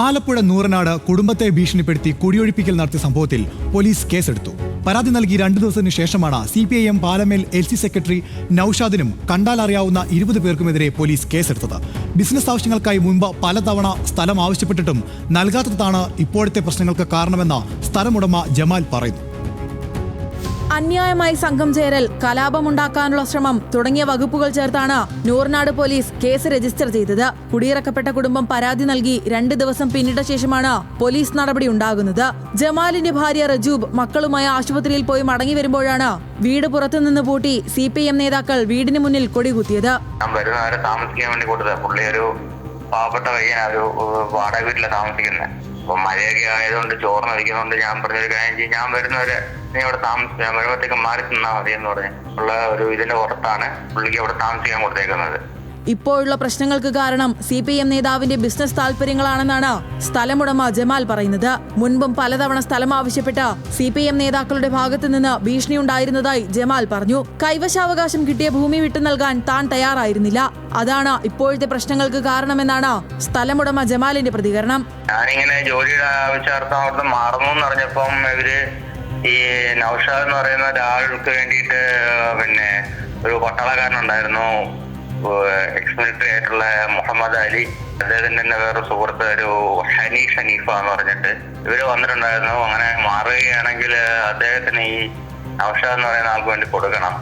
ആലപ്പുഴ നൂറനാട് കുടുംബത്തെ ഭീഷണിപ്പെടുത്തി കുടിയൊഴിപ്പിക്കൽ നടത്തിയ സംഭവത്തിൽ പോലീസ് കേസെടുത്തു. പരാതി നൽകി 2 ദിവസത്തിനു ശേഷമാണ് CPIM പാലമേൽ LC സെക്രട്ടറി നൌഷാദിനും കണ്ടാലറിയാവുന്ന 20 പേർക്കുമെതിരെ പോലീസ് കേസെടുത്തത്. ബിസിനസ് ആവശ്യങ്ങൾക്കായി മുൻപ് പലതവണ സ്ഥലം ആവശ്യപ്പെട്ടിട്ടും നൽകാത്തതാണ് ഇപ്പോഴത്തെ പ്രശ്നങ്ങൾക്ക് കാരണമെന്ന് സ്ഥലമുടമ ജമാൽ പറയുന്നു. അന്യായമായി സംഘം ചേരൽ, കലാപമുണ്ടാക്കാനുള്ള ശ്രമം തുടങ്ങിയ വകുപ്പുകൾ ചേർത്താണ് നൂർനാട് പോലീസ് കേസ് രജിസ്റ്റർ ചെയ്തത്. കുടിയിറക്കപ്പെട്ട കുടുംബം പരാതി നൽകി 2 ദിവസം പിന്നിട്ട ശേഷമാണ് പോലീസ് നടപടി ഉണ്ടാകുന്നത്. ജമാലിന്റെ ഭാര്യ റജൂബ് മക്കളുമായി ആശുപത്രിയിൽ പോയി മടങ്ങി വരുമ്പോഴാണ് വീട് പുറത്തുനിന്ന് പൂട്ടി CPIM നേതാക്കൾ വീടിന് മുന്നിൽ കൊടികുത്തിയത്. താമസിക്കാൻ വേണ്ടി കൊടുത്തത് പുള്ളി ഒരു പാവപ്പെട്ട പയ്യൻ, വാടക വീട്ടിലാണ് താമസിക്കുന്നത്. അപ്പൊ മഴയൊക്കെ ആയതുകൊണ്ട് ചോർന്നടിക്കുന്നതുകൊണ്ട് ഞാൻ പറഞ്ഞൊരു കാര്യം ചെയ്യും, ഞാൻ വരുന്നവരെ നീ അവിടെ താമസിക്കാൻ വരുമ്പോഴത്തേക്ക് മാറി നിന്നാ മതി എന്ന് പറഞ്ഞ് ഉള്ള ഒരു ഇതിന്റെ പുറത്താണ് പുള്ളിക്ക് അവിടെ താമസിക്കാൻ കൊടുത്തേക്കുന്നത്. ഇപ്പോഴുള്ള പ്രശ്നങ്ങൾക്ക് കാരണം CPIM നേതാവിന്റെ ബിസിനസ് താല്പര്യങ്ങളാണെന്നാണ് സ്ഥലമുടമ ജമാൽ പറയുന്നത്. മുൻപും പലതവണ സ്ഥലം ആവശ്യപ്പെട്ട CPIM നേതാക്കളുടെ ഭാഗത്തു നിന്ന് ഭീഷണി ഉണ്ടായിരുന്നതായി ജമാൽ പറഞ്ഞു. കൈവശാവകാശം കിട്ടിയ ഭൂമി വിട്ടു നൽകാൻ താൻ തയ്യാറായിരുന്നില്ല. അതാണ് ഇപ്പോഴത്തെ പ്രശ്നങ്ങൾക്ക് കാരണമെന്നാണ് സ്ഥലമുടമ ജമാലിന്റെ പ്രതികരണം. ഞാനിങ്ങനെ ജോലിയുടെ ആവശ്യാർത്ഥം അവിടുന്ന് മാറുന്നു എന്നറിഞ്ഞപ്പം ഇവര് ഈ നൌഷാദ് എന്ന് പറയുന്ന ഒരാൾക്ക് വേണ്ടിയിട്ട് പിന്നെ ഒരു പട്ടാളക്കാരനുണ്ടായിരുന്നു, എക്സ്-മിലിറ്ററി ആയിട്ടുള്ള മുഹമ്മദ് അലി, അദ്ദേഹത്തിന്റെ തന്നെ വേറെ സുഹൃത്ത് ഒരു ഷനീഫ എന്ന് പറഞ്ഞിട്ട് ഇവര് വന്നിട്ടുണ്ടായിരുന്നു. അങ്ങനെ മാറുകയാണെങ്കിൽ അദ്ദേഹത്തിന് ഈ നൌഷാദ് എന്ന് പറയുന്ന ആൾക്ക് വേണ്ടി കൊടുക്കണം.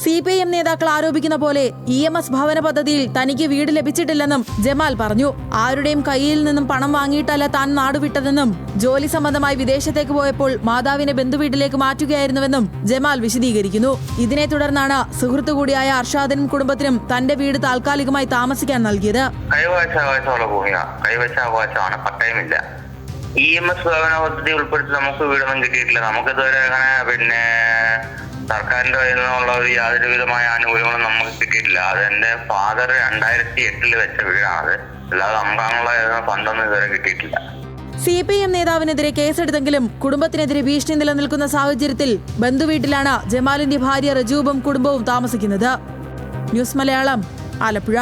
CPIM നേതാക്കൾ ആരോപിക്കുന്ന പോലെ EMS ഭവന പദ്ധതിയിൽ തനിക്ക് വീട് ലഭിച്ചിട്ടില്ലെന്നും ജമാൽ പറഞ്ഞു. ആരുടെയും കയ്യിൽ നിന്നും പണം വാങ്ങിയിട്ടല്ല താൻ നാടുവിട്ടതെന്നും ജോലി സംബന്ധമായി വിദേശത്തേക്ക് പോയപ്പോൾ മാതാവിനെ ബന്ധുവീട്ടിലേക്ക് മാറ്റുകയായിരുന്നുവെന്നും ജമാൽ വിശദീകരിക്കുന്നു. ഇതിനെ തുടർന്നാണ് സുഹൃത്തു കൂടിയായ അർഷാദിനും കുടുംബത്തിനും തന്റെ വീട് താൽക്കാലികമായി താമസിക്കാൻ നൽകിയത്. കൈവശാവകാശമുള്ള ഭൂമിയാണ്, കൈവശാവകാശമാണ്, പട്ടയമില്ല. EMS ഭവന പദ്ധതി ഉൾപ്പെടുത്തി നമുക്ക് വീടൊന്നും കിട്ടിയിട്ടില്ല. നമുക്കിതുവരെ അങ്ങനെ പിന്നെ സർക്കാരിന്റെ കയ്യിൽ നിന്നുള്ള ഒരു യാതൊരു വിധമായ ആനുകൂല്യങ്ങളും നമുക്ക് കിട്ടിയിട്ടില്ല. അതെന്റെ ഫാദർ 2008 വെച്ച വീടാണത്. അല്ലാതെ നമുക്കങ്ങനെയുള്ള ഫണ്ടൊന്നും ഇതുവരെ കിട്ടിയിട്ടില്ല. CPIM നേതാവിനെതിരെ കേസെടുത്തെങ്കിലും കുടുംബത്തിനെതിരെ ഭീഷണി നിലനിൽക്കുന്ന സാഹചര്യത്തിൽ ബന്ധുവീട്ടിലാണ് ജമാലിന്റെ ഭാര്യ റജൂബും കുടുംബവും താമസിക്കുന്നത്. ന്യൂസ് മലയാളം, ആലപ്പുഴ.